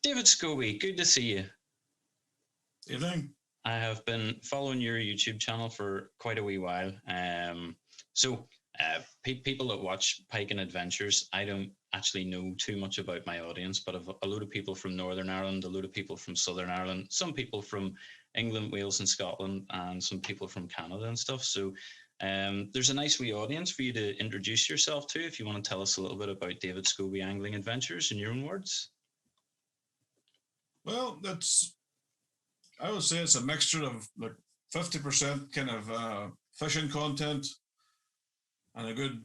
David Scobie, good to see you. Evening. I have been following your YouTube channel for quite a wee while. People that watch Pike and Adventures, I don't actually know too much about my audience, but I've a load of people from Northern Ireland, a load of people from Southern Ireland, some people from England, Wales, and Scotland, and some people from Canada and stuff. There's a nice wee audience for you to introduce yourself to if you want to tell us a little bit about David Scobie Angling Adventures in your own words. Well, I would say it's a mixture of like 50% kind of fishing content and a good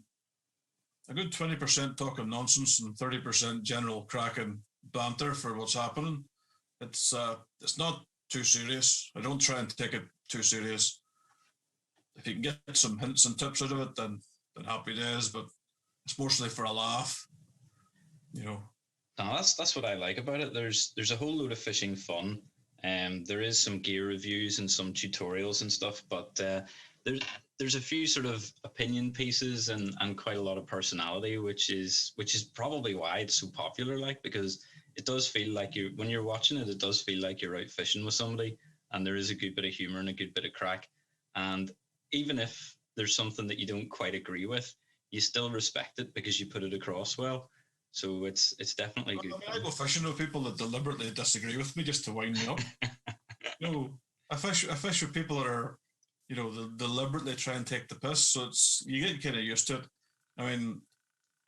20% talking nonsense and 30% general cracking banter for what's happening. It's not too serious. I don't try and take it too serious. If you can get some hints and tips out of it, then happy days. But it's mostly for a laugh, you know. No, that's what I like about it. There's a whole load of fishing fun. There is some gear reviews and some tutorials and stuff, but there's a few sort of opinion pieces and quite a lot of personality, which is probably why it's so popular. Like, because it does feel like when you're watching it, it does feel like you're out fishing with somebody, and there is a good bit of humor and a good bit of crack. And even if there's something that you don't quite agree with, you still respect it because you put it across well. So it's definitely good. I go fishing with people that deliberately disagree with me just to wind me up. I fish with people that are, they deliberately try and take the piss. So you get kind of used to it. I mean,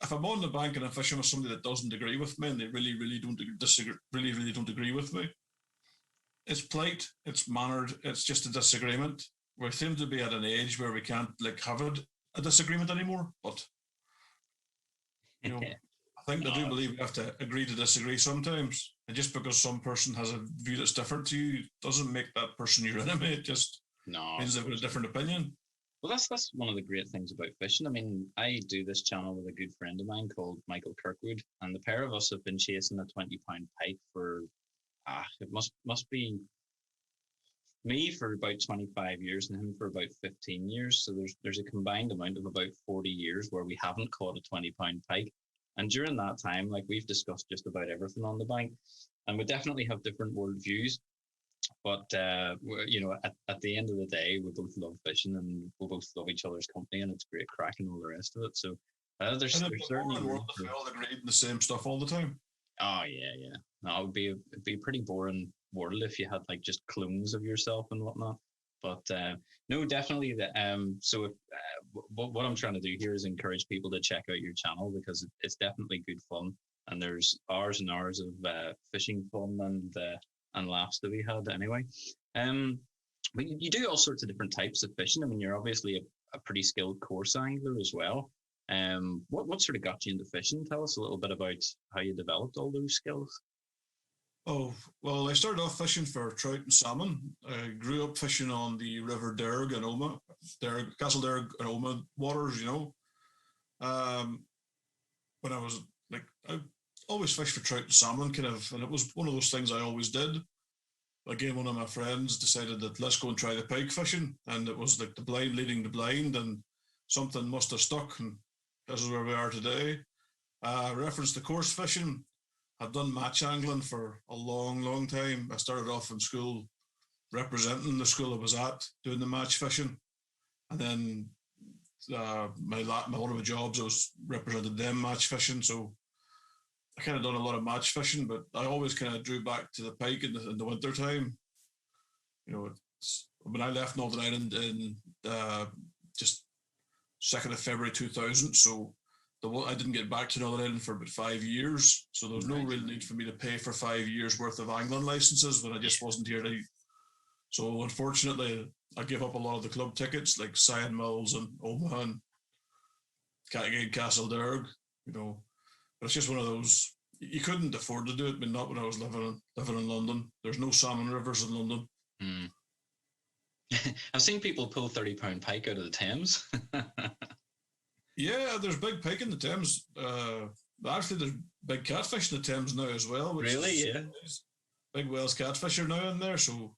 if I'm on the bank and I'm fishing with somebody that doesn't agree with me and they really, really don't disagree, really don't agree with me, it's polite, it's mannered, it's just a disagreement. We seem to be at an age where we can't have a disagreement anymore. But I think I do believe we have to agree to disagree sometimes. And just because some person has a view that's different to you doesn't make that person your enemy. It just means they've got a different opinion. Well, that's one of the great things about fishing. I mean, I do this channel with a good friend of mine called Michael Kirkwood, and the pair of us have been chasing a 20-pound pike for it must be me for about 25 years and him for about 15 years. So there's a combined amount of about 40 years where we haven't caught a 20-pound pike. And during that time, like, we've discussed just about everything on the bank, and we definitely have different worldviews. But at the end of the day, we both love fishing and we both love each other's company, and it's great crack and all the rest of it. So there's certainly a world if we all agreed in the same stuff all the time. Oh yeah. No, it'd be a pretty boring world if you had like just clones of yourself and whatnot. But no, definitely. What I'm trying to do here is encourage people to check out your channel because it's definitely good fun, and there's hours and hours of fishing fun and laughs to be had anyway. But you do all sorts of different types of fishing. I mean, you're obviously a pretty skilled coarse angler as well. What sort of got you into fishing? Tell us a little bit about how you developed all those skills. Oh, well, I started off fishing for trout and salmon. I grew up fishing on the River Derg and Castle Derg and Omagh waters, when I was I always fished for trout and salmon, and it was one of those things I always did. Again, one of my friends decided that let's go and try the pike fishing, and it was like the blind leading the blind, and something must have stuck, and this is where we are today. Reference to coarse fishing. I've done match angling for a long, long time. I started off in school representing the school I was at, doing the match fishing. And then one of my jobs, I was represented them match fishing. So I kind of done a lot of match fishing, but I always kind of drew back to the pike in the winter time. When I left Northern Ireland in just 2nd of February 2000, so I didn't get back to Northern Ireland for about 5 years, so there was no real need for me to pay for 5 years worth of angling licenses when I just wasn't here to. So unfortunately, I gave up a lot of the club tickets like Cyan Mills and Omagh and Castle Derg, But it's just one of those, you couldn't afford to do it, but not when I was living in London. There's no salmon rivers in London. I've seen people pull 30-pound pike out of the Thames. Yeah, there's big pike in the Thames. Actually, there's big catfish in the Thames now as well. Really? Yeah. Big Welsh catfish are now in there, so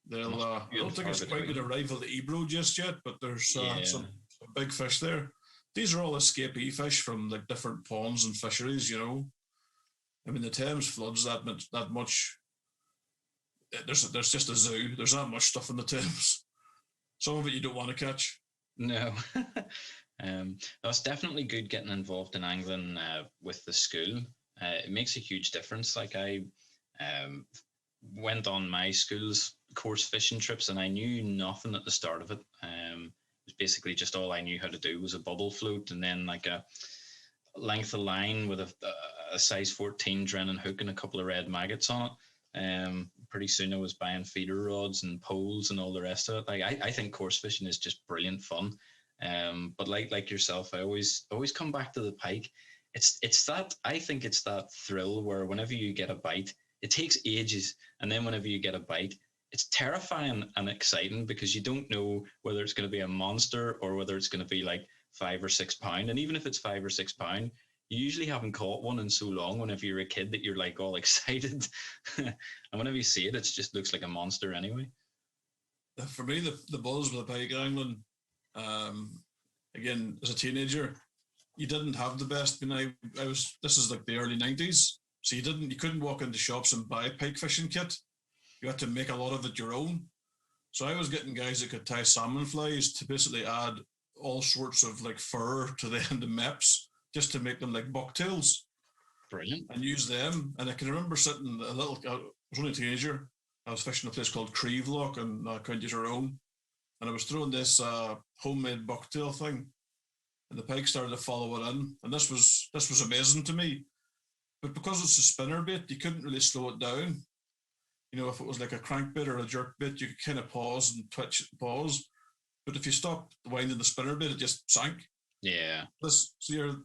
they'll. I don't think it's quite going to rival the Ebro just yet, but there's some big fish there. These are all escapee fish from like different ponds and fisheries, I mean, the Thames floods that much. There's just a zoo. There's not much stuff in the Thames. Some of it you don't want to catch. No. It's definitely good getting involved in angling with the school. It makes a huge difference. Like I went on my school's course fishing trips, and I knew nothing at the start of it. It was basically just all I knew how to do was a bubble float, and then like a length of line with a size 14 Drennan hook and a couple of red maggots on it. Pretty soon I was buying feeder rods and poles and all the rest of it. Like I think course fishing is just brilliant fun. But like yourself, I always come back to the pike. It's that, I think it's that thrill where whenever you get a bite, it takes ages, and then whenever you get a bite, it's terrifying and exciting because you don't know whether it's going to be a monster or whether it's going to be like 5 or 6 pound. And even if it's 5 or 6 pound, you usually haven't caught one in so long whenever you're a kid that you're like all excited. And whenever you see it, it just looks like a monster anyway. For me, the buzz with the pike angling, again, as a teenager, you didn't have the best. I mean, this is like the early 90s. So you couldn't walk into shops and buy a pike fishing kit. You had to make a lot of it your own. So I was getting guys that could tie salmon flies to basically add all sorts of like fur to the end of meps just to make them like bucktails. Brilliant. And use them. And I can remember sitting I was only a teenager. I was fishing a place called Creevelock in County Tyrone. And I was throwing this homemade bucktail thing. And the pike started to follow it in. And this was amazing to me. But because it's a spinner bait, you couldn't really slow it down. You know, if it was like a crankbait or a jerk bait, you could kind of pause and twitch it and pause. But if you stopped winding the spinner bait, it just sank. Yeah. This was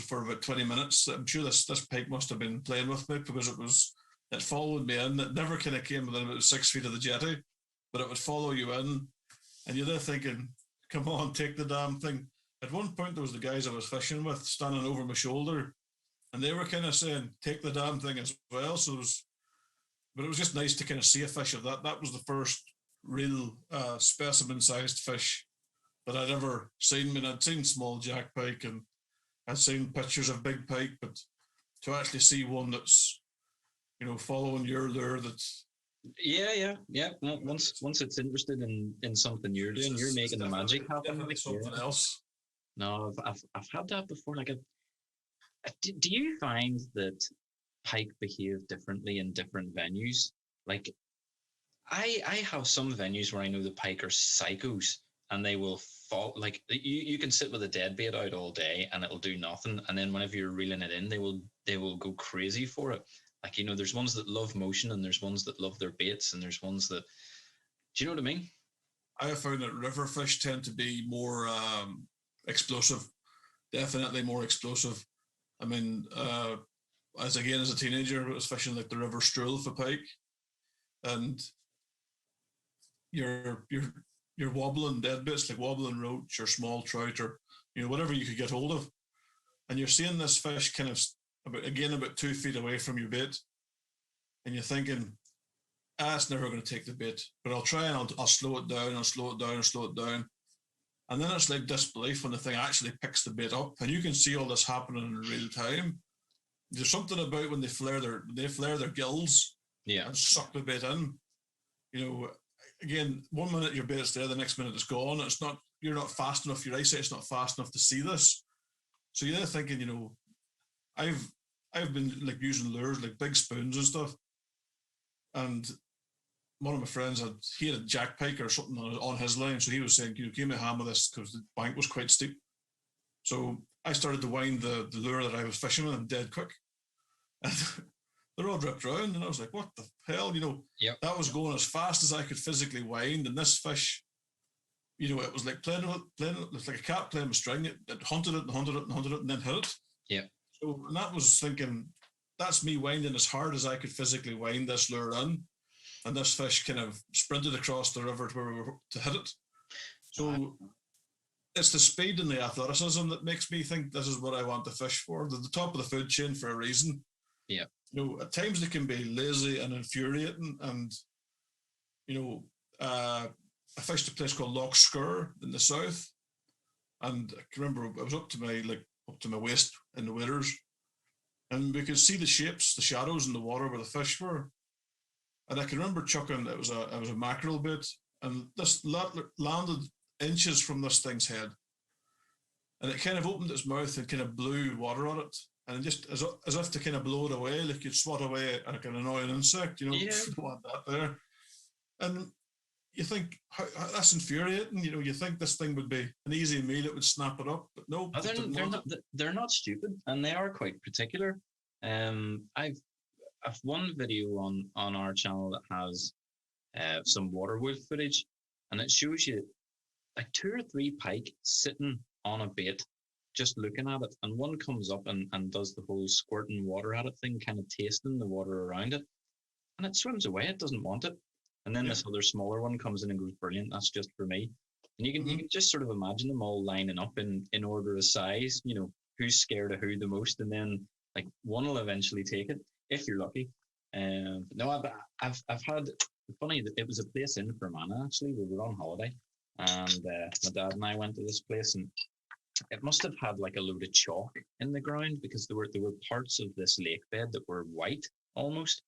for about 20 minutes. I'm sure this pike must have been playing with me because it followed me in. It never kind of came within about 6 feet of the jetty, but it would follow you in. And you're there thinking, come on, take the damn thing. At one point, there was the guys I was fishing with standing over my shoulder, and they were kind of saying, take the damn thing as well. But it was just nice to kind of see a fish of that. That was the first real specimen-sized fish that I'd ever seen. I mean, I'd seen small jack pike and I'd seen pictures of big pike, but to actually see one that's, you know, following your lure, that's yeah. Well, once it's interested in something you're doing, you're making the magic happen. Definitely something else. No, I've had that before. Like, do you find that pike behave differently in different venues? Like, I have some venues where I know the pike are psychos, and they will fall. Like you can sit with a dead bait out all day and it'll do nothing, and then whenever you're reeling it in, they will go crazy for it. Like, you know, there's ones that love motion, and there's ones that love their baits, and there's ones that, do you know what I mean? I have found that river fish tend to be more explosive, definitely more explosive. I mean, as a teenager, I was fishing like the River Stroll for pike, and you're wobbling dead bits, like wobbling roach or small trout or, you know, whatever you could get hold of, and you're seeing this fish kind of about 2 feet away from your bait, and you're thinking, it's never going to take the bait, but I'll try and I'll slow it down, and then it's like disbelief when the thing actually picks the bait up, and you can see all this happening in real time. There's something about when they flare their gills, yeah, and suck the bait in. You know, again, 1 minute your bait's there, the next minute it's gone. You're not fast enough. Your eyesight's not fast enough to see this. So you're thinking, you know, I've been like using lures like big spoons and stuff, and one of my friends had a jack pike or something on his line, so he was saying, you know, give me a hand with this because the bank was quite steep. So I started to wind the lure that I was fishing with and dead quick, and they're all dripped around, and I was like, what the hell, you know? Yep. That was going as fast as I could physically wind, and this fish, you know, it was like playing it's like a cat playing with string. It hunted it, and then hit it. Yeah. So, and that was thinking, that's me winding as hard as I could physically wind this lure in, and this fish kind of sprinted across the river to where we were to hit it. So it's the speed and the athleticism that makes me think this is what I want to fish for. They're the top of the food chain for a reason. Yeah. You know, at times they can be lazy and infuriating, and, you know, I fished a place called Loch Skur in the south, and I can remember I was up to my waist in the waders, and we could see the shapes, the shadows in the water where the fish were. And I can remember chucking, it was a mackerel bait, and this landed inches from this thing's head. And it kind of opened its mouth and kind of blew water on it. And just as if to kind of blow it away, like you'd swat away like an annoying insect, you don't want that there. And you think, that's infuriating. You think this thing would be an easy meal, it would snap it up, but no. They're not stupid, and they are quite particular. I've one video on our channel that has some water wolf footage, and it shows you like 2 or 3 pike sitting on a bait, just looking at it, and one comes up and does the whole squirting water at it thing, kind of tasting the water around it, and it swims away. It doesn't want it. And then this other smaller one comes in and goes, brilliant, that's just for me. And you can just sort of imagine them all lining up in order of size, who's scared of who the most, and then like one will eventually take it if you're lucky. No, I've had, funny, it was a place in Fermanagh actually. We were on holiday, and my dad and I went to this place, and it must have had like a load of chalk in the ground, because there were parts of this lake bed that were white almost.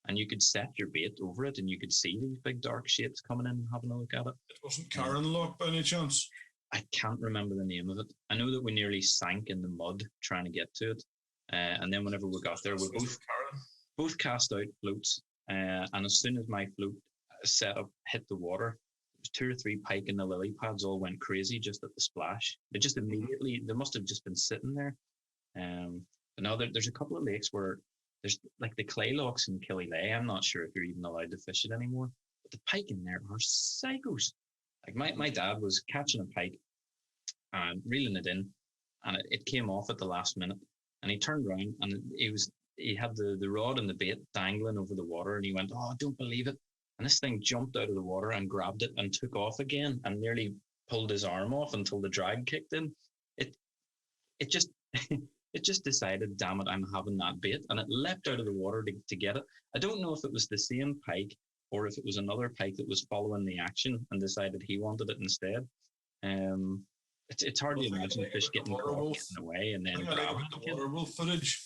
And you could set your bait over it, and you could see these big dark shapes coming in and having a look at it. It wasn't Karen Lock by any chance? I can't remember the name of it. I know that we nearly sank in the mud trying to get to it. And then whenever we got there, we both cast out floats. And as soon as my float setup hit the water, there was 2 or 3 pike in the lily pads all went crazy just at the splash. They just immediately, they must have just been sitting there. But now there's a couple of lakes where there's like the clay locks in Killylay. I'm not sure if you're even allowed to fish it anymore. But the pike in there are psychos. Like my dad was catching a pike and reeling it in, and it came off at the last minute. And he turned around, and he had the rod and the bait dangling over the water, and he went, "Oh, I don't believe it." And this thing jumped out of the water and grabbed it and took off again, and nearly pulled his arm off until the drag kicked in. It just it just decided, damn it, I'm having that bait, and it leapt out of the water to get it. I don't know if it was the same pike or if it was another pike that was following the action and decided he wanted it instead. It's hard to imagine a fish getting caught, getting away, and then grabbing it. The water wolf footage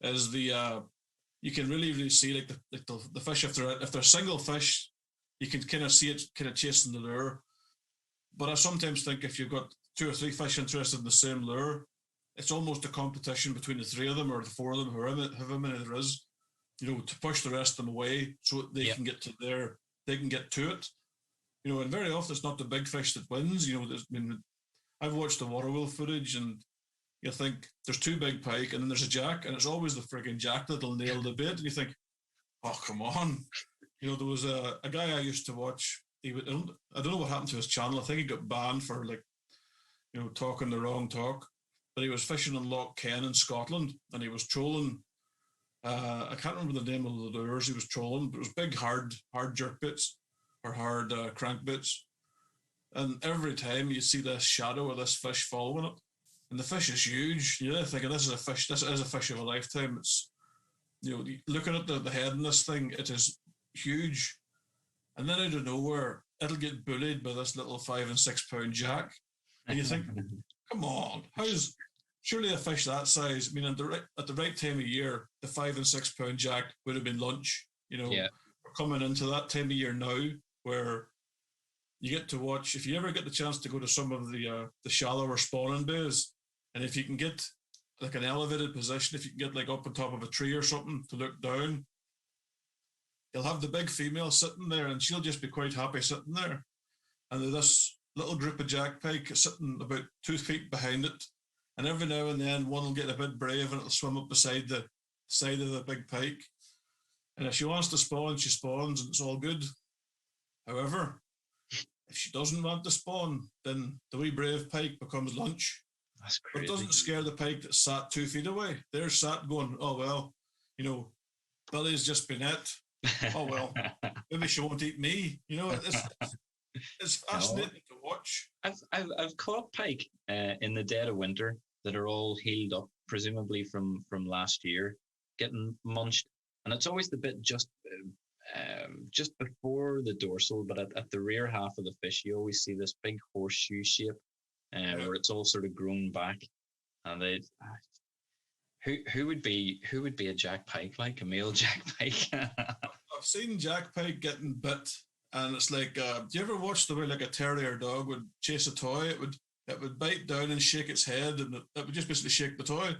is you can really see like the fish, if they're single fish, you can kind of see it kind of chasing the lure. But I sometimes think if you've got 2 or 3 fish interested in the same lure, it's almost a competition between the 3 of them or the 4 of them, however many there is, to push the rest of them away so they can get to it. And very often it's not the big fish that wins. I've watched the water wolf footage, and you think there's 2 big pike and then there's a jack, and it's always the frigging jack that'll nail the bait, and you think, oh, come on. There was a guy I used to watch. I don't know what happened to his channel. I think he got banned for talking the wrong talk. But he was fishing in Loch Ken in Scotland, and he was trolling. I can't remember the name of the lures he was trolling, but it was big, hard jerk bits or hard crank bits. And every time you see this shadow of this fish following it, and the fish is huge. You're thinking, this is a fish. This is a fish of a lifetime. It's looking at the head in this thing, it is huge. And then out of nowhere, it'll get bullied by this little 5 and 6 pound jack, and you think, come on, surely a fish that size? I mean, at the right time of year, the 5 and 6 pound jack would have been lunch. We're coming into that time of year now where you get to watch. If you ever get the chance to go to some of the shallower spawning bays, and if you can get like an elevated position, if you can get like up on top of a tree or something to look down, you'll have the big female sitting there, and she'll just be quite happy sitting there. And there's this little group of jack pike sitting about 2 feet behind it, and every now and then one will get a bit brave and it'll swim up beside the side of the big pike. And if she wants to spawn, she spawns, and it's all good. However, if she doesn't want to spawn, then the wee brave pike becomes lunch. That's crazy. But it doesn't scare the pike that sat 2 feet away. They're sat going, oh, well, Billy's just been it. Oh, well, maybe she won't eat me. It's fascinating to watch. I've caught pike in the dead of winter that are all healed up, presumably from last year, getting munched, and it's always the bit just before the dorsal, but at the rear half of the fish, you always see this big horseshoe shape, where it's all sort of grown back, and Who would be a Jack Pike, like a male Jack Pike? I've seen Jack Pike getting bit, and it's like, do you ever watch the way like a terrier dog would chase a toy? It would bite down and shake its head, and it would just basically shake the toy.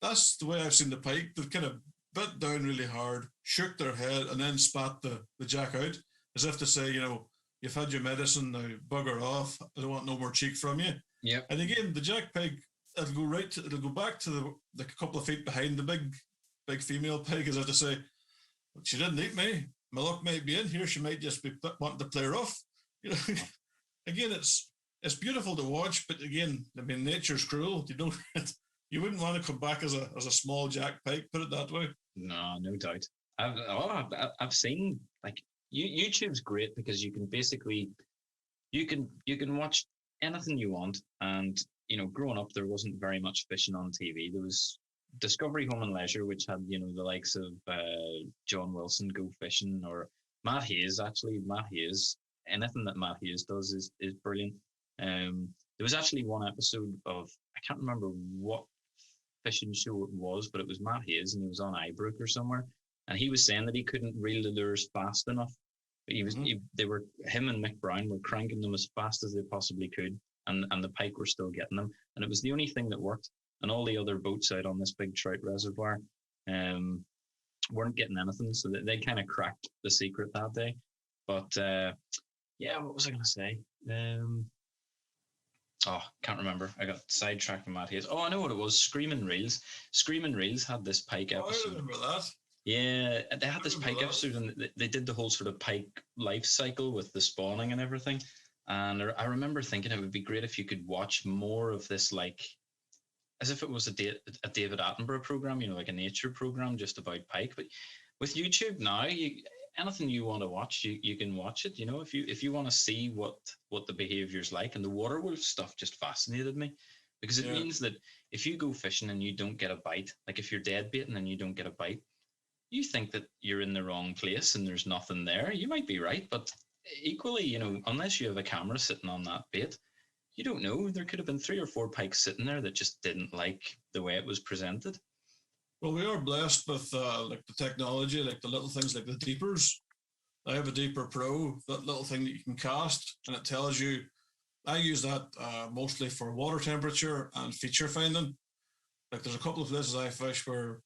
That's the way I've seen the pike. They've kind of bit down really hard, shook their head, and then spat the jack out, as if to say, you've had your medicine, now bugger off. I don't want no more cheek from you. Yep. And again, the jack pig, it'll go back to the couple of feet behind the big female pig, as if to say, she didn't eat me. My luck might be in here. She might just be wanting to play rough. Again, it's beautiful to watch, but again, I mean, nature's cruel. You wouldn't want to come back as a small jack pike, put it that way. No, no doubt. I've seen, like, YouTube's great because you can basically you can watch anything you want, and growing up there wasn't very much fishing on TV. There was Discovery Home and Leisure, which had the likes of John Wilson Go Fishing, or Matt Hayes. Actually, Matt Hayes, anything that Matt Hayes does is brilliant. There was actually one episode of, I can't remember what fishing show it was, but it was Matt Hayes, and he was on Ibrook or somewhere, and he was saying that he couldn't reel the lures fast enough. But him and Mick Brown were cranking them as fast as they possibly could, and the pike were still getting them, and it was the only thing that worked. And all the other boats out on this big trout reservoir weren't getting anything, so they kind of cracked the secret that day. But what was I going to say? Can't remember. I got sidetracked from Matt Hayes. Oh, I know what it was. Screaming Reels. Screaming Reels had this pike episode. I remember that. Yeah, they had this pike episode, and they did the whole sort of pike life cycle with the spawning and everything. And I remember thinking it would be great if you could watch more of this, like, as if it was a David Attenborough program, like a nature program just about pike. But with YouTube now, anything you want to watch, you can watch it. If you want to see what the behaviour's like, and the water wolf stuff just fascinated me, because it means that if you go fishing and you don't get a bite, like if you're dead baiting and you don't get a bite, you think that you're in the wrong place and there's nothing there. You might be right, but equally, unless you have a camera sitting on that bait, you don't know. There could have been 3 or 4 pikes sitting there that just didn't like the way it was presented. Well, we are blessed with like the technology, like the little things like the deepers. I have a Deeper Pro, that little thing that you can cast, and it tells you. I use that mostly for water temperature and feature finding. Like there's a couple of places I fish where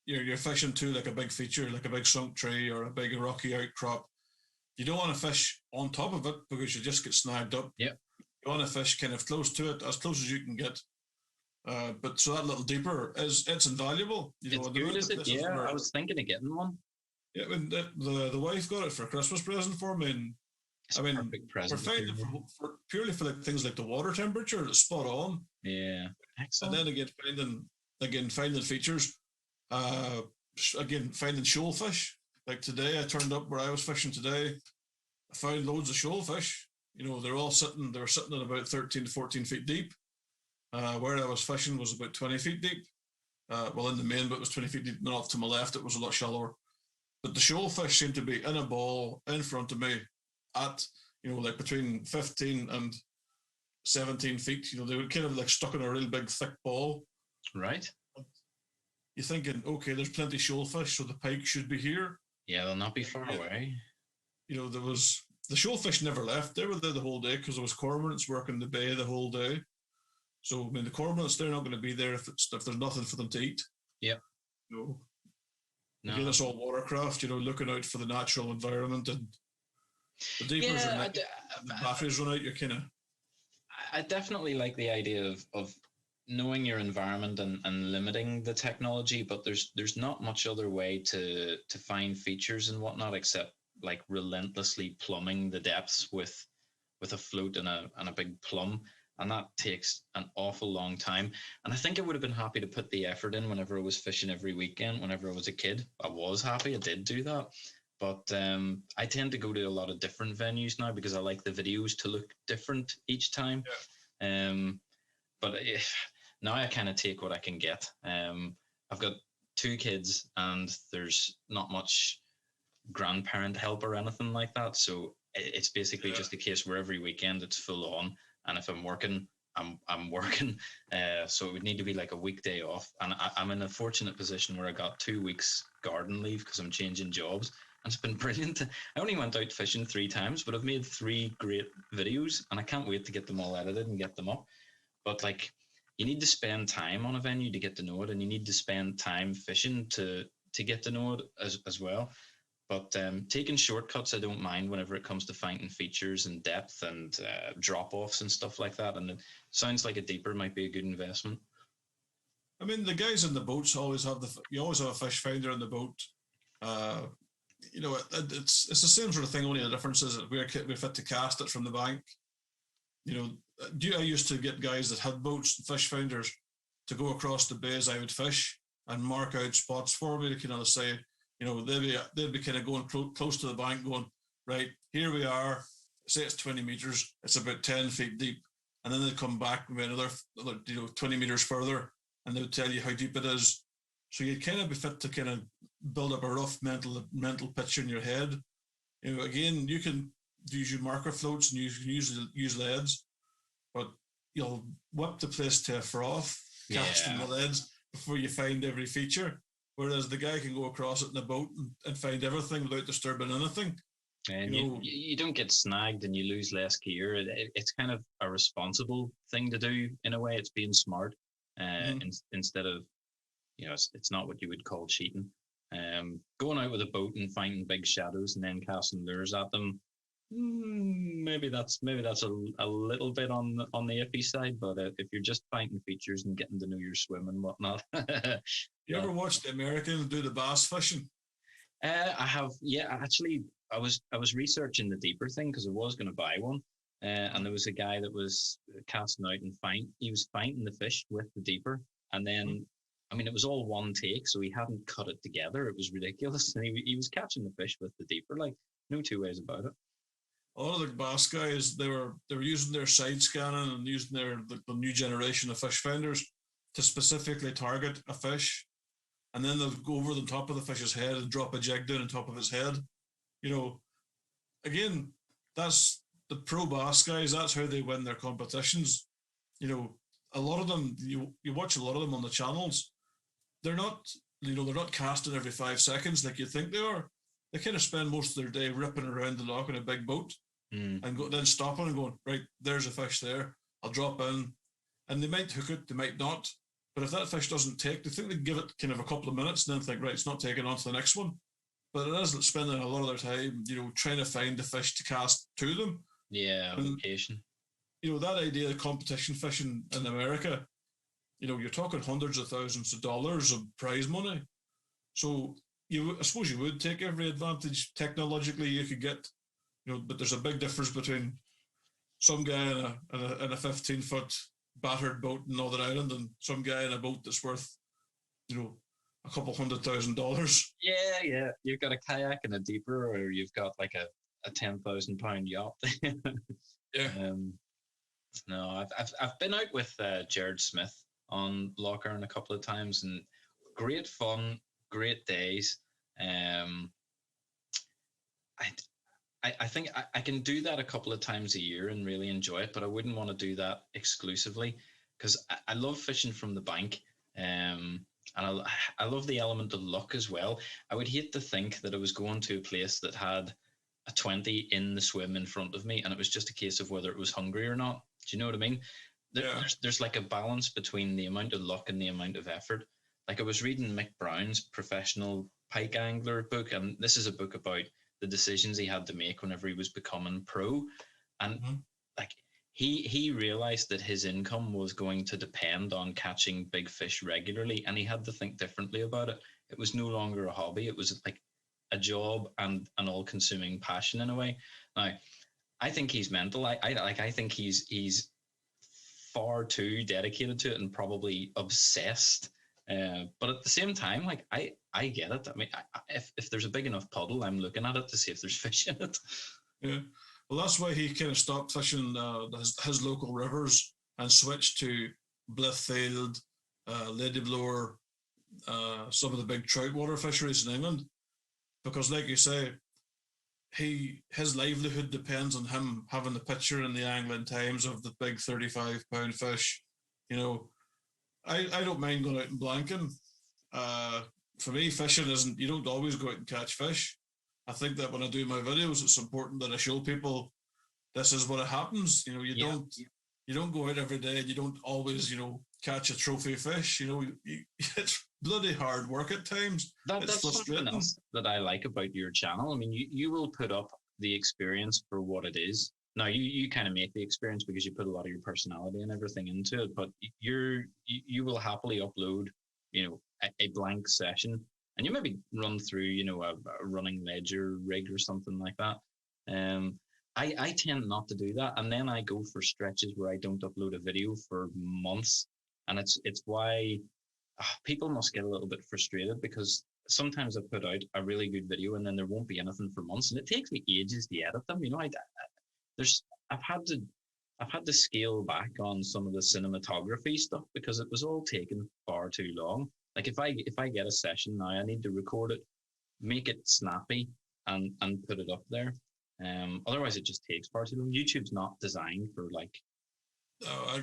you're fishing to like a big feature, like a big sunk tree or a big rocky outcrop. You don't want to fish on top of it because you just get snagged up. Yep. You want to fish kind of close to it, as close as you can get. But so that little deeper it's invaluable. It's good, is it? Yeah, I was thinking of getting one. Yeah, when the wife got it for a Christmas present for me, and perfect present. We're finding purely for like things like the water temperature, it's spot on. Yeah, excellent. And then finding features. Again, finding shoalfish. Like today, I turned up where I was fishing today. I found loads of shoalfish. They were sitting at about 13 to 14 feet deep. Where I was fishing was about 20 feet deep. In the main bit was 20 feet deep, and off to my left it was a lot shallower. But the shoalfish seemed to be in a ball in front of me at, like between 15 and 17 feet. They were kind of like stuck in a real big thick ball. Right. You're thinking, okay, there's plenty of shoalfish, so the pike should be here. Yeah, they'll not be far away. There was the shoalfish never left. They were there the whole day because there was cormorants working the bay the whole day. So the cormorants, they're not going to be there if there's nothing for them to eat. Yeah. No. Again, it's all watercraft. Looking out for the natural environment, and the deepers the batteries run out. You're kind of. I definitely like the idea of knowing your environment and limiting the technology, but there's not much other way to find features and whatnot except like relentlessly plumbing the depths with a float and a big plumb, and that takes an awful long time. And I think I would have been happy to put the effort in whenever I was fishing every weekend. Whenever I was a kid, I was happy. I did do that, but I tend to go to a lot of different venues now because I like the videos to look different each time. Yeah. But now I kind of take what I can get. I've got 2 kids, and there's not much grandparent help or anything like that. So it's basically just a case where every weekend it's full on. And if I'm working, I'm working, so it would need to be like a weekday off. And I'm in a fortunate position where I got 2 weeks garden leave because I'm changing jobs, and it's been brilliant. I only went out fishing 3 times, but I've made 3 great videos, and I can't wait to get them all edited and get them up. But like, you need to spend time on a venue to get to know it, and you need to spend time fishing to get to know it as well. But taking shortcuts, I don't mind whenever it comes to finding features and depth and drop offs and stuff like that. And it sounds like a deeper might be a good investment. I mean, the guys in the boats always have you always have a fish finder in the boat. Uh, it's the same sort of thing. Only the difference is that we're fit to cast it from the bank. I used to get guys that had boats and fish finders to go across the bays I would fish and mark out spots for me to kind of say, they'd be kind of going close to the bank, going, right, here we are. Say it's 20 meters, it's about 10 feet deep, and then they'd come back maybe another 20 meters further, and they would tell you how deep it is. So you'd kind of be fit to kind of build up a rough mental picture in your head. Again, you can use your marker floats and you can use leads, but you'll whip the place to a froth casting the leads before you find every feature. Whereas the guy can go across it in a boat and find everything without disturbing anything. And you don't get snagged and you lose less gear. It's kind of a responsible thing to do in a way. It's being smart instead of, it's not what you would call cheating. Going out with a boat and finding big shadows and then casting lures at them, maybe that's a little bit on the iffy side. But if you're just finding features and getting to know your swim and whatnot, you ever watched the Americans do the bass fishing? I have, actually. I was researching the deeper thing because I was going to buy one, and there was a guy that was casting out and he was finding the fish with the deeper, and then I mean it was all one take, so he hadn't cut it together. It was ridiculous, and he was catching the fish with the deeper, like no two ways about it. A lot of the bass guys, they were using their side scanning and using the new generation of fish finders to specifically target a fish, and then they'll go over the top of the fish's head and drop a jig down on top of his head. Again, that's the pro bass guys. That's how they win their competitions. A lot of them, you watch a lot of them on the channels. They're not casting every 5 seconds like you think they are. They kind of spend most of their day ripping around the loch in a big boat and then stopping and going, right, there's a fish there. I'll drop in. And they might hook it, they might not. But if that fish doesn't take, they think they give it kind of a couple of minutes and then think, right, it's not taking on to the next one. But it is spending a lot of their time, trying to find the fish to cast to them. Yeah, location. That idea of competition fishing in America, you're talking hundreds of thousands of dollars of prize money. So I suppose you would take every advantage technologically you could get, but there's a big difference between some guy in a 15-foot battered boat in Northern Ireland and some guy in a boat that's worth, a couple $100,000. Yeah. You've got a kayak and a deeper, or you've got like a £10,000 yacht. Yeah. No, I've been out with Jared Smith on Lochern a couple of times, and great fun, great days. I think I can do that a couple of times a year and really enjoy it, but I wouldn't want to do that exclusively because I love fishing from the bank. And I love the element of luck as well. I would hate to think that I was going to a place that had a 20 in the swim in front of me, and it was just a case of whether it was hungry or not. Do you know what I mean? There's like a balance between the amount of luck and the amount of effort. Like I was reading Mick Brown's Professional Pike Angler book, and this is a book about the decisions he had to make whenever he was becoming pro. And like he realized that his income was going to depend on catching big fish regularly, and he had to think differently about it. It was no longer a hobby. It was like a job and an all-consuming passion in a way. Now, I think he's mental. I think he's far too dedicated to it and probably obsessed. But at the same time, like I get it. I mean, if there's a big enough puddle, I'm looking at it to see if there's fish in it. Yeah. Well, that's why he kind of stopped fishing his local rivers and switched to Blithfield, Ladyblower, some of the big trout water fisheries in England. Because, like you say, his livelihood depends on him having the picture in the Angling Times of the big 35-pound fish. You know, I don't mind going out and blanking. For me, fishing isn't, you don't always go out and catch fish. I think that when I do my videos, it's important that I show people this is what it happens. You know, you don't go out every day and you don't always, catch a trophy fish. It's bloody hard work at times. It's That's something frustrating. else that I like about your channel. I mean, you will put up the experience for what it is. Now, you kind of make the experience because you put a lot of your personality and everything into it, but you will happily upload, a blank session, and you maybe run through, a running ledger rig or something like that. I tend not to do that, and then I go for stretches where I don't upload a video for months, and it's why people must get a little bit frustrated because sometimes I put out a really good video and then there won't be anything for months, and it takes me ages to edit them. There's I've had to scale back on some of the cinematography stuff because it was all taking far too long. Like if I get a session now, I need to record it, make it snappy, and put it up there. Otherwise, it just takes far too long. YouTube's not designed for like.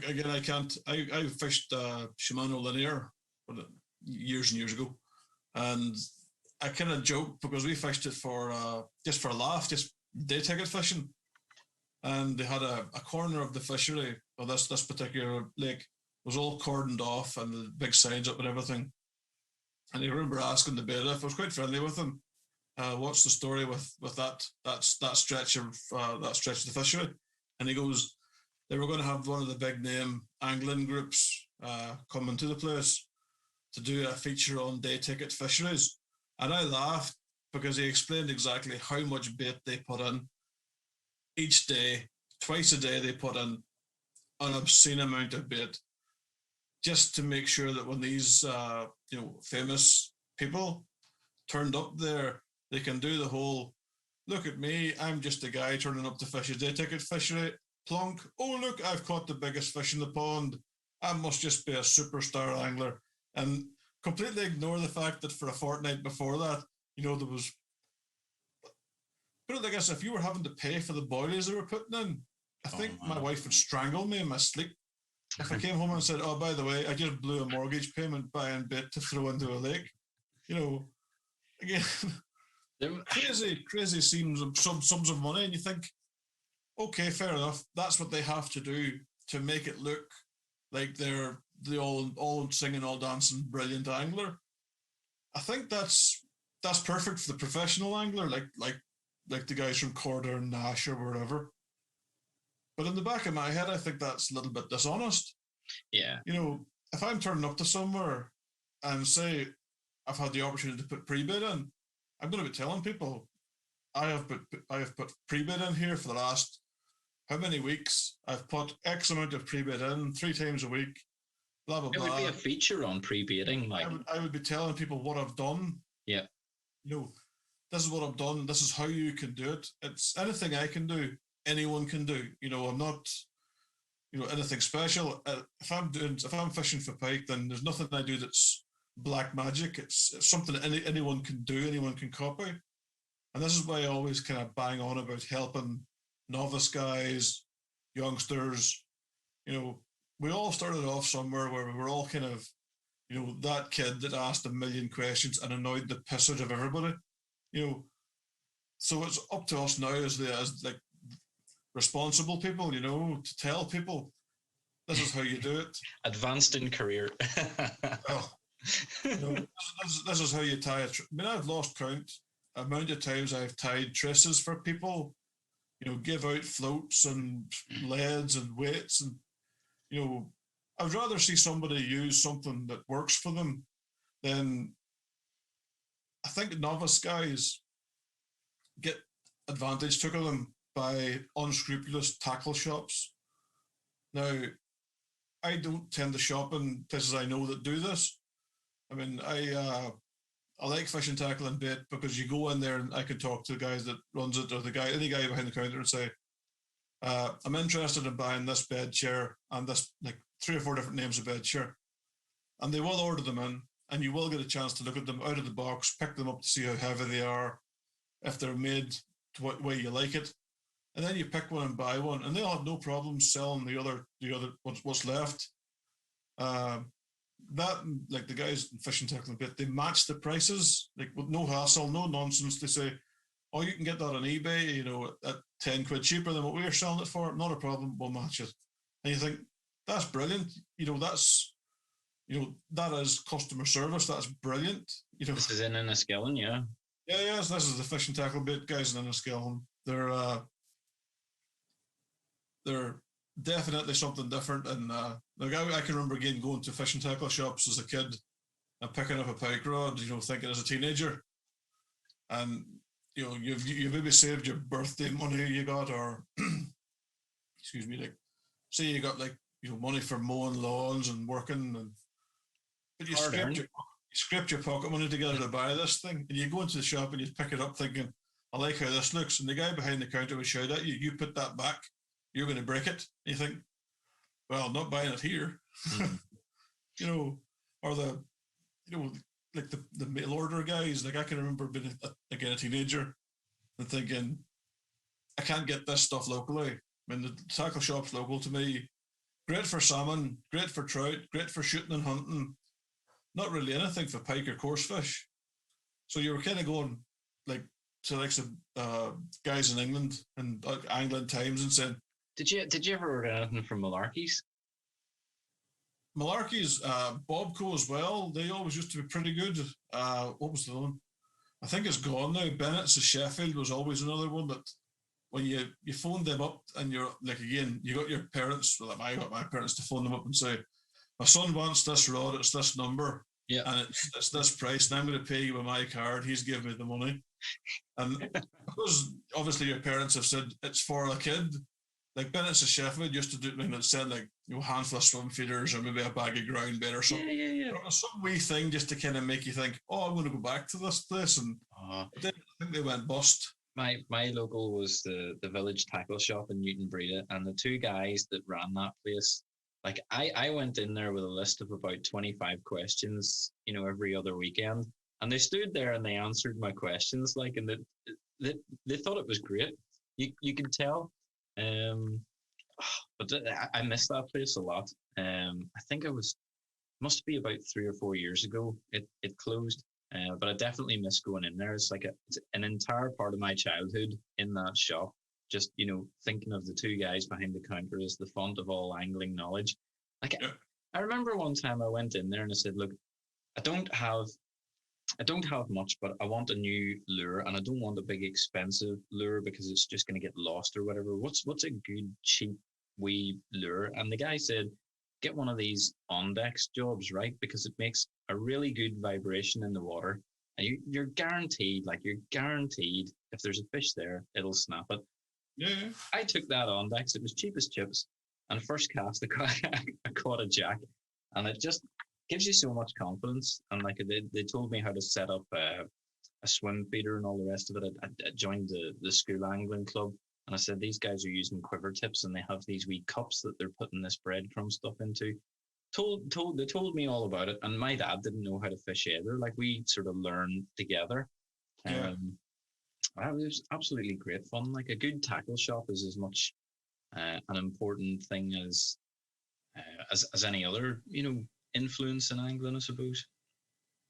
Again, I can't. I fished Shimano Linear years and years ago, and I kind of joked because we fished it for just for a laugh, just day ticket fishing, and they had a corner of the fishery of this particular lake was all cordoned off and the big signs up and everything. And I remember asking the bailiff, I was quite friendly with him, what's the story with that stretch of the fishery? And he goes, they were going to have one of the big name angling groups coming to the place to do a feature on day ticket fisheries. And I laughed because he explained exactly how much bait they put in each day. Twice a day they put in an obscene amount of bait just to make sure that when these famous people turned up there, they can do the whole, look at me, I'm just a guy turning up to fish a day ticket fishery, plonk, oh look, I've caught the biggest fish in the pond, I must just be a superstar angler, and completely ignore the fact that for a fortnight before that, there was, but I guess if you were having to pay for the boilies they were putting in, I think my wife would strangle me in my sleep if I came home and said, oh, by the way, I just blew a mortgage payment buying bait to throw into a lake. Again, crazy sums of money. And you think, okay, fair enough. That's what they have to do to make it look like they're the all singing, all dancing, brilliant angler. I think that's perfect for the professional angler, like the guys from Corder and Nash or wherever. But in the back of my head, I think that's a little bit dishonest. Yeah. If I'm turning up to somewhere and say I've had the opportunity to put pre-bid in, I'm going to be telling people I have put pre-bid in here for the last how many weeks? I've put X amount of pre-bid in 3 times a week. Blah blah blah. It would be a feature on pre-bidding. Like I would be telling people what I've done. Yeah. This is what I've done. This is how you can do it. It's anything I can do. Anyone can do. I'm not, anything special. If I'm fishing for pike, then there's nothing I do that's black magic. It's something that anyone can do. Anyone can copy. And this is why I always kind of bang on about helping novice guys, youngsters. We all started off somewhere where we were all kind of, that kid that asked a million questions and annoyed the piss out of everybody. So it's up to us now as responsible people, to tell people this is how you do it. Advanced in career. This is how you tie it. I mean, I've lost count amount of times I've tied tresses for people, give out floats and leads and weights, and I'd rather see somebody use something that works for them than I think novice guys get advantage took of them by unscrupulous tackle shops. Now, I don't tend to shop in places I know that do this. I mean, I like fishing tackle and bait because you go in there and I can talk to the guys that runs it or any guy behind the counter and say, I'm interested in buying this bed chair and this 3 or 4 different names of bed chair. And they will order them in and you will get a chance to look at them out of the box, pick them up to see how heavy they are, if they're made to what way you like it, and then you pick one and buy one, and they'll have no problem selling the other what's left. That, like the guys in fishing tackle bit, they match the prices, like with no hassle, no nonsense. They say, "Oh, you can get that on eBay, at 10 quid cheaper than what we're selling it for. Not a problem. We'll match it." And you think that's brilliant. That is customer service. That's brilliant. This is in Enniskillen, yeah. Yeah, yes. This is the fishing tackle bit guys in Enniskillen. They're definitely something different. And I can remember again going to fishing tackle shops as a kid and picking up a pike rod, thinking as a teenager, and you've maybe saved your birthday money you got, or excuse me, like say you got like money for mowing lawns and working, but you scraped your pocket money together to buy this thing, and you go into the shop and you pick it up thinking, I like how this looks, and the guy behind the counter would shout at you, "You put that back, you're going to break it." And you think, well, I'm not buying it here. Or like the mail order guys. Like I can remember being again a teenager and thinking, I can't get this stuff locally. I mean, the tackle shop's local to me. Great for salmon, great for trout, great for shooting and hunting. Not really anything for pike or coarse fish. So you were kind of going like to like some guys in England and Angling Times and saying, Did you ever order anything from Malarkey's? Malarkey's, Bobco as well. They always used to be pretty good. What was the one? I think it's gone now. Bennett's of Sheffield was always another one that when you phoned them up and you're like, again, you got your parents, well, I got my parents to phone them up and say, my son wants this rod, it's this number, yeah, and it's this price, and I'm going to pay you with my card. He's giving me the money. And because obviously your parents have said it's for a kid, like Bennett's of Sheffield used to do it, it said like a handful of swim feeders or maybe a bag of ground bait or something. Yeah. Some wee thing just to kind of make you think, oh, I'm going to go back to this place. And I think they went bust. My local was the village tackle shop in Newton Breda, and the two guys that ran that place, like I went in there with a list of about 25 questions, every other weekend, and they stood there and they answered my questions, like, and they thought it was great. You could tell. But I miss that place a lot. I think must be about 3 or 4 years ago. It closed. But I definitely miss going in there. It's like it's an entire part of my childhood in that shop. Just, thinking of the two guys behind the counter as the font of all angling knowledge. Like, yeah. I remember one time I went in there and I said, look, I don't have much, but I want a new lure, and I don't want a big expensive lure because it's just going to get lost or whatever. What's a good cheap wee lure? And the guy said, get one of these on-dex jobs, right? Because it makes a really good vibration in the water. And you're guaranteed if there's a fish there, it'll snap it. Yeah. I took that on-dex. It was cheap as chips. And first cast, I caught a jack. And it just gives you so much confidence. And like they told me how to set up a swim feeder and all the rest of it. I joined the school angling club. And I said, these guys are using quiver tips and they have these wee cups that they're putting this breadcrumb stuff into. They told me all about it. And my dad didn't know how to fish either. Like, we sort of learned together. Yeah. It was absolutely great fun. Like, a good tackle shop is as much an important thing as any other, influence in angling, I suppose.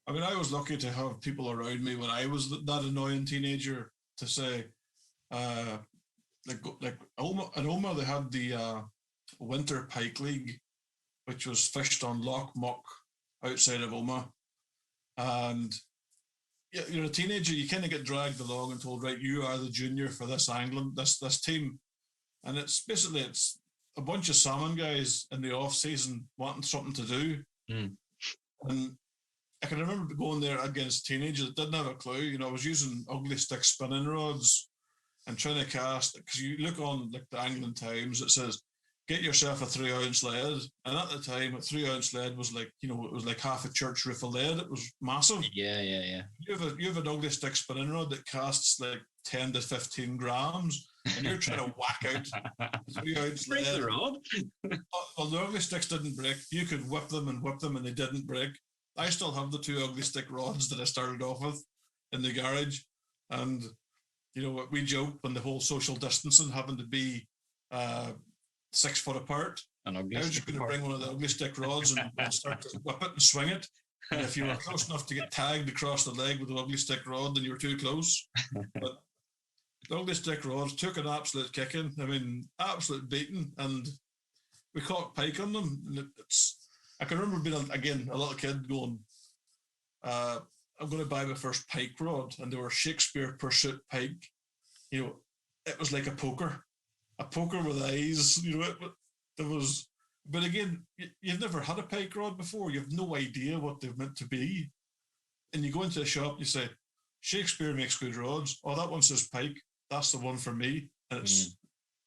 I mean, I was lucky to have people around me when I was that annoying teenager to say, like in Omagh, they had the Winter Pike League, which was fished on Loch Muck outside of Omagh. And you're a teenager, you kind of get dragged along and told, right, you are the junior for this angling, this team. And it's basically, it's a bunch of salmon guys in the off season wanting something to do. Mm. And I can remember going there against teenagers that didn't have a clue. I was using ugly stick spinning rods and trying to cast, because you look on like the Angling Times, it says, get yourself a 3-ounce lead. And at the time, a 3-ounce lead was like, it was like half a church roof of lead. It was massive. Yeah. You have an ugly stick spinning rod that casts like 10 to 15 grams, and you're trying to whack out 3-ounce lead. Break the rod. Well, the ugly sticks didn't break. You could whip them, and they didn't break. I still have the 2 ugly stick rods that I started off with in the garage, and we joke when the whole social distancing having to be 6 foot apart. I was just going to bring one of the ugly stick rods and start to whip it and swing it. And if you were close enough to get tagged across the leg with the ugly stick rod, then you were too close. But the ugly stick rods took an absolute kicking. I mean, absolute beating. And we caught pike on them. And I can remember being, again, a little kid going, I'm going to buy my first pike rod. And they were Shakespeare Pursuit pike. It was like a poker with eyes. There was, but again, you've never had a pike rod before. You have no idea what they're meant to be. And you go into a shop, you say, Shakespeare makes good rods. Oh, that one says pike. That's the one for me. And it's,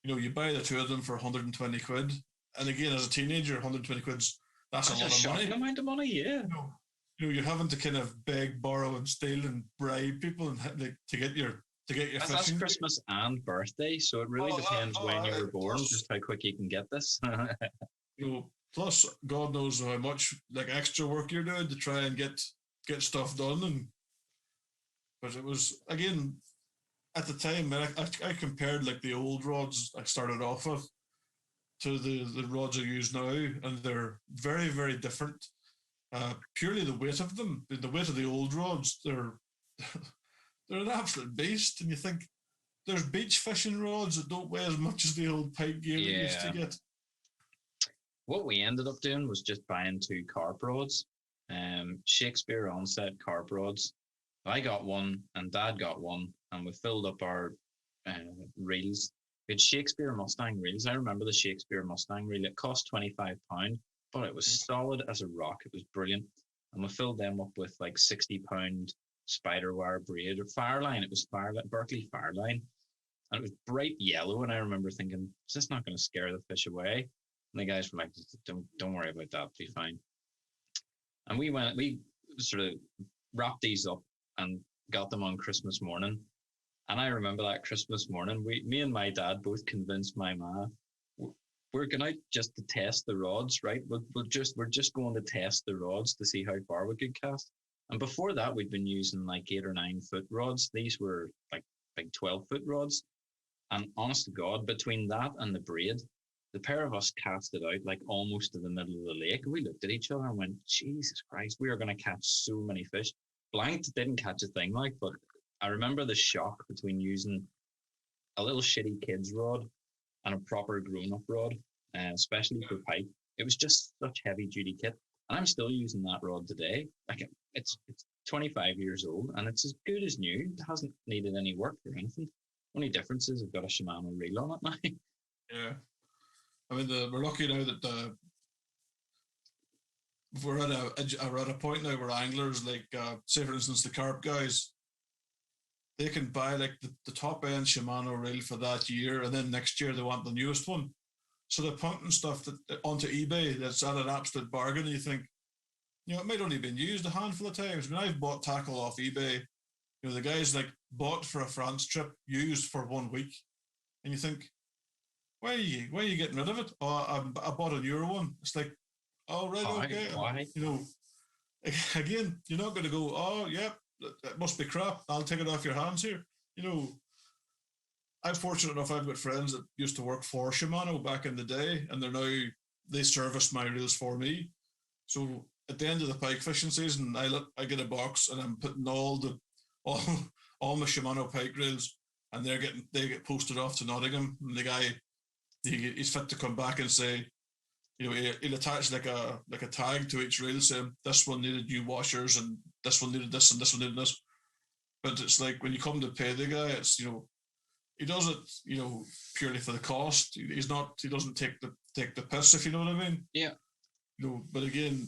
you buy the two of them for 120 quid. And again, as a teenager, 120 quid's that's a lot of money. Amount of money, yeah. You're having to kind of beg, borrow, and steal and bribe people and to get your that's Christmas and birthday, so it really depends when you were born, just how quick you can get this. Plus, God knows how much extra work you're doing to try and get stuff done. But it was, again, at the time, I compared the old rods I started off with to the rods I use now, and they're very, very different. Purely the weight of them, the weight of the old rods, they're an absolute beast. And you think there's beach fishing rods that don't weigh as much as the old pike gear we used to get. What we ended up doing was just buying 2 carp rods, Shakespeare onset carp rods. I got one and Dad got one, and we filled up our reels. We had Shakespeare Mustang reels. I remember the Shakespeare Mustang reel. It cost £25, but it was solid as a rock. It was brilliant. And we filled them up with £60 spider wire braid or Fireline. It was Berkeley Fireline, and it was bright yellow. And I remember thinking, is this not going to scare the fish away? And the guys were like, don't worry about that, it'll be fine. And we sort of wrapped these up and got them on Christmas morning. And I remember that Christmas morning, me and my dad both convinced my ma, we're going out just to test the rods, right? We're just going to test the rods to see how far we could cast. And before that, we'd been using 8 or 9 foot rods. These were big 12-foot rods. And honest to God, between that and the braid, the pair of us cast it out almost to the middle of the lake. We looked at each other and went, Jesus Christ, we are going to catch so many fish. Blanked, didn't catch a thing, but I remember the shock between using a little shitty kid's rod and a proper grown-up rod, especially for pike. It was just such heavy-duty kit. And I'm still using that rod today. It's 25 years old and it's as good as new. It hasn't needed any work or anything. Only difference is I've got a Shimano reel on it now. Yeah. I mean, we're lucky now that we're at a point now where anglers say for instance the carp guys, they can buy the top end Shimano reel for that year, and then next year they want the newest one. So they're punting stuff onto eBay that's at an absolute bargain, and you think, it might only been used a handful of times. I mean, I've bought tackle off eBay. The guys bought for a France trip, used for 1 week, and you think, why are you getting rid of it? Oh, I bought a newer one. It's like, oh right, okay. Why? Again, you're not going to go, oh yeah, it must be crap. I'll take it off your hands here. I'm fortunate enough. I've got friends that used to work for Shimano back in the day, and they service my reels for me. So at the end of the pike fishing season, I get a box and I'm putting all my Shimano pike reels, and they get posted off to Nottingham. And the guy, he's fit to come back and say, he'll attach like a tag to each reel saying this one needed new washers and this one needed this and this one needed this. But it's when you come to pay the guy, it's he does it purely for the cost. He doesn't take the piss, if you know what I mean. Yeah. But again,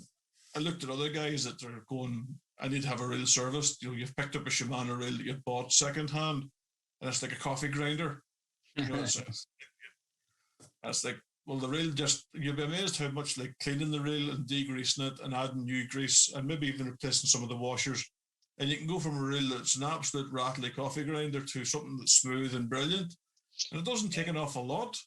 I looked at other guys that are going, I need to have a reel serviced. You've picked up a Shimano reel that you've bought second hand, and it's like a coffee grinder. That's well, the reel you'll be amazed how much cleaning the reel and degreasing it and adding new grease and maybe even replacing some of the washers. And you can go from a reel that's an absolute rattly coffee grinder to something that's smooth and brilliant. And it doesn't take an awful lot.